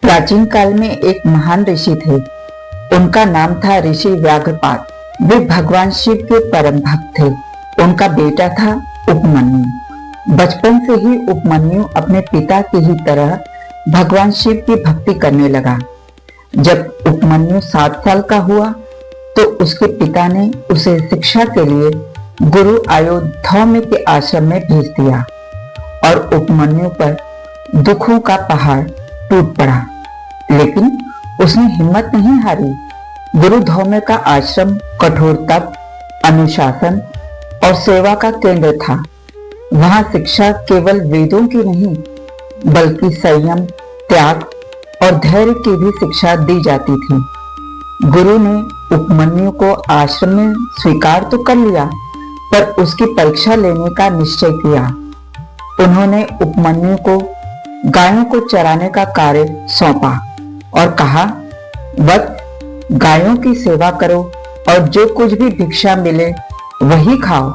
प्राचीन काल में एक महान ऋषि थे। उनका नाम था ऋषि व्याघ्रपाद। वे भगवान शिव के परम भक्त थे। उनका बेटा था उपमन्यु। बचपन से ही उपमन्यु अपने पिता की ही तरह भगवान शिव की भक्ति करने लगा। जब उपमन्यु 7 साल का हुआ तो उसके पिता ने उसे शिक्षा के लिए गुरु अयोध्या के आश्रम में भेज दिया और उपमन्यु पर दुखों का पहाड़ टूट पड़ा। लेकिन उसने हिम्मत नहीं हारी। गुरु धौम्य का आश्रम कठोर तप, अनुशासन और सेवा का केंद्र था। वहां शिक्षा केवल वेदों की नहीं बल्कि संयम, त्याग और धैर्य की भी शिक्षा दी जाती थी। गुरु ने उपमन्यु को आश्रम में स्वीकार तो कर लिया, पर उसकी परीक्षा लेने का निश्चय किया। उन्होंने उपमन्यु को गायों को चराने का कार्य सौंपा और कहा, वत्स, गायों की सेवा करो और जो कुछ भी भिक्षा मिले वही खाओ।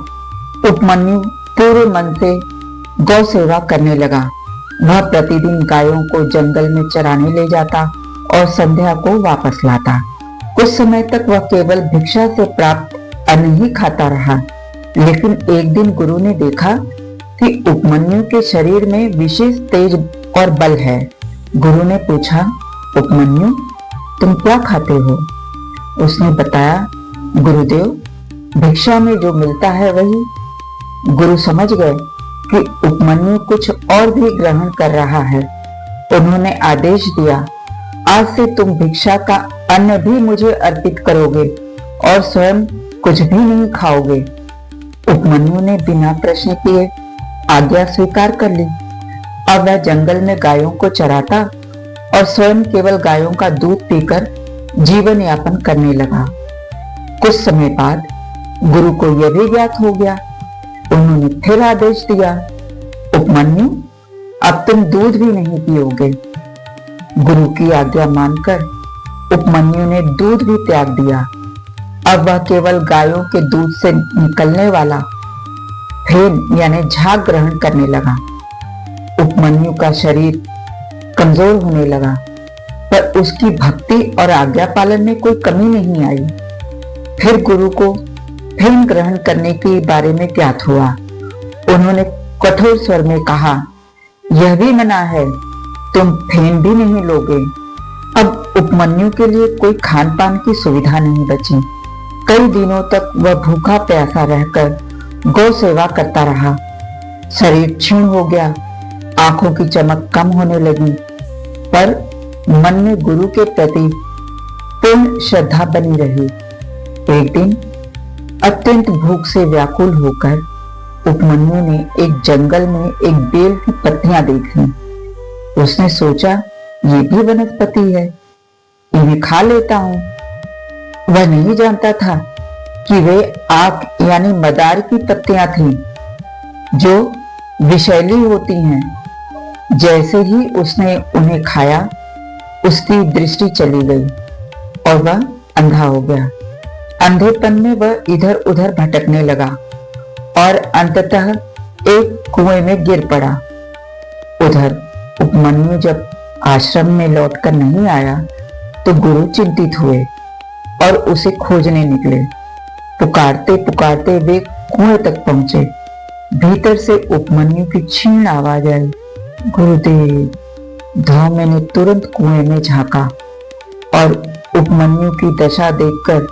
उपमन्यु पूरे मन से गौ सेवा करने लगा। वह प्रतिदिन गायों को जंगल में चराने ले जाता और संध्या को वापस लाता। कुछ समय तक वह केवल भिक्षा से प्राप्त अन्न ही खाता रहा। लेकिन एक दिन गुरु ने देखा कि उपमन्यु के शरीर में विशेष तेज और बल है। गुरु ने पूछा, उपमन्यु, तुम क्या खाते हो? उसने बताया, गुरुदेव, भिक्षा में जो मिलता है वही। गुरु समझ गए कि उपमन्यु कुछ और भी ग्रहण कर रहा है। उन्होंने आदेश दिया, आज से तुम भिक्षा का अन्न भी मुझे अर्पित करोगे और स्वयं कुछ भी नहीं खाओगे। उपमन्यु ने बिना प्रश्न किए आज्ञा स्वीकार कर ली। अब वह जंगल में गायों को चराता और स्वयं केवल गायों का दूध पीकर जीवन यापन करने लगा। कुछ समय बाद गुरु को यह भी ज्ञात हो गया। उन्होंने फिर आदेश दिया, उपमन्यु, अब तुम दूध भी नहीं पियोगे। गुरु की आज्ञा मानकर उपमन्यु ने दूध भी त्याग दिया। अब वह केवल गायों के दूध से निकलने वाला फेन यानी झाग ग्रहण करने लगा। उपमन्यु का शरीर कमजोर होने लगा, पर उसकी भक्ति और आज्ञा पालन में कोई कमी नहीं आई। फिर गुरु को फेन ग्रहण करने के बारे में ज्ञात हुआ। उन्होंने कठोर स्वर में कहा, यह भी मना है, तुम फेन भी नहीं लोगे। अब उपमन्यु के लिए कोई खान पान की सुविधा नहीं बची। कई दिनों तक वह भूखा प्यासा रहकर गौ सेवा करता रहा। शरीर क्षीण हो गया, आंखों की चमक कम होने लगी, पर मन में गुरु के प्रति पूर्ण श्रद्धा बनी रही। एक दिन अत्यंत भूख से व्याकुल होकर उपमन्यु ने एक जंगल में एक बेल की पत्तियां देखी। उसने सोचा, ये भी वनस्पति है, इन्हें खा लेता हूं। वह नहीं जानता था कि वे आक यानी मदार की पत्तियां थीं, जो विषैली होती हैं। जैसे ही उसने उन्हें खाया, उसकी दृष्टि चली गई और वह अंधा हो गया। अंधेपन में वह इधर उधर भटकने लगा और अंततः एक कुएं में गिर पड़ा। उधर उपमन्यु जब आश्रम में लौटकर नहीं आया तो गुरु चिंतित हुए और उसे खोजने निकले। पुकारते पुकारते वे कुएं तक पहुंचे। भीतर से उपमन्यु की क्षीण आवाज आई, गुरुदेव। धौम्य ने तुरंत कुएं में झांका और उपमन्यु की दशा देखकर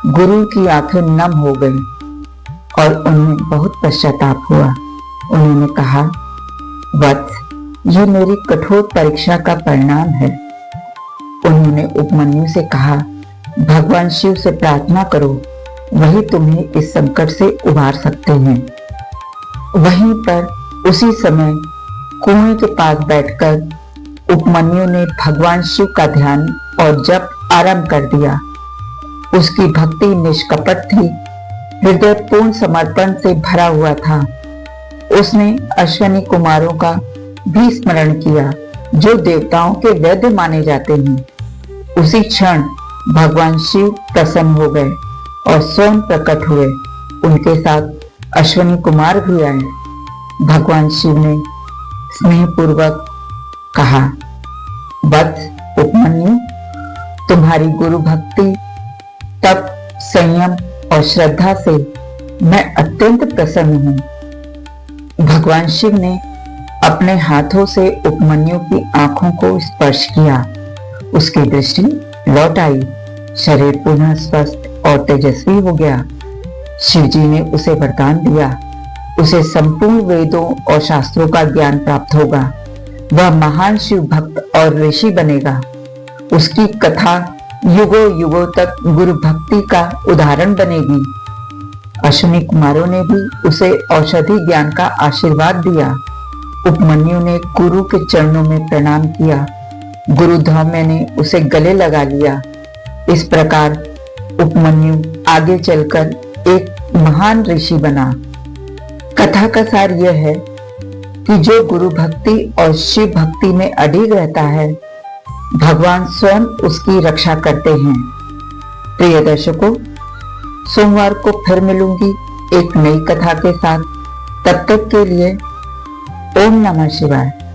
गुरु की आंखें नम हो गई और उन्हें बहुत पश्चाताप हुआ। उन्होंने कहा, वत्स, ये मेरी कठोर परीक्षा का परिणाम है। उन्होंने उपमन्यु से कहा, भगवान शिव से प्रार्थना करो, वही तुम्हें इस संकट से उबार सकते हैं। वहीं पर उसी समय कुएं के पास बैठकर उपमन्यु ने भगवान शिव का ध्यान और जप आरंभ कर दिया। उसकी भक्ति निष्कपट थी, हृदय पूर्ण समर्पण से भरा हुआ था। उसने अश्विनी कुमारों का भी स्मरण किया, जो देवताओं के वैद्य माने जाते हैं। उसी क्षण भगवान शिव प्रसन्न हो गए और स्वयं प्रकट हुए। उनके साथ अश्विनी कुमार भी आए। भगवान शिव ने स्नेहपूर्वक कहा, वत्स, तुम्हारी गुरु भक्ति, तप, संयम और श्रद्धा से मैं अत्यंत प्रसन्न हूं। भगवान शिव ने अपने हाथों से उपमन्यु की आंखों को स्पर्श किया। उसकी दृष्टि लौट आई, शरीर पुनः स्वस्थ और तेजस्वी हो गया। शिव जी ने उसे वरदान दिया, उसे संपूर्ण वेदों और शास्त्रों का ज्ञान प्राप्त होगा। वह महान शिव भक्त और ऋषि बनेगा। उसकी कथा युगों युगों तक गुरु भक्ति का उदाहरण बनेगी। अश्विनी कुमारों ने भी उसे औषधि ज्ञान का आशीर्वाद दिया। उपमन्यु ने गुरु के चरणों में प्रणाम किया। गुरु धौम्य ने उसे गले लगा लिया। इस प्रकार उपमन्यु आगे चलकर एक महान ऋषि बना। कथा का सार यह है कि जो गुरु भक्ति और शिव भक्ति में अडिग रहता है, भगवान स्वयं उसकी रक्षा करते हैं। प्रिय दर्शकों, सोमवार को फिर मिलूंगी एक नई कथा के साथ। तब तक के लिए ओम नमः शिवाय।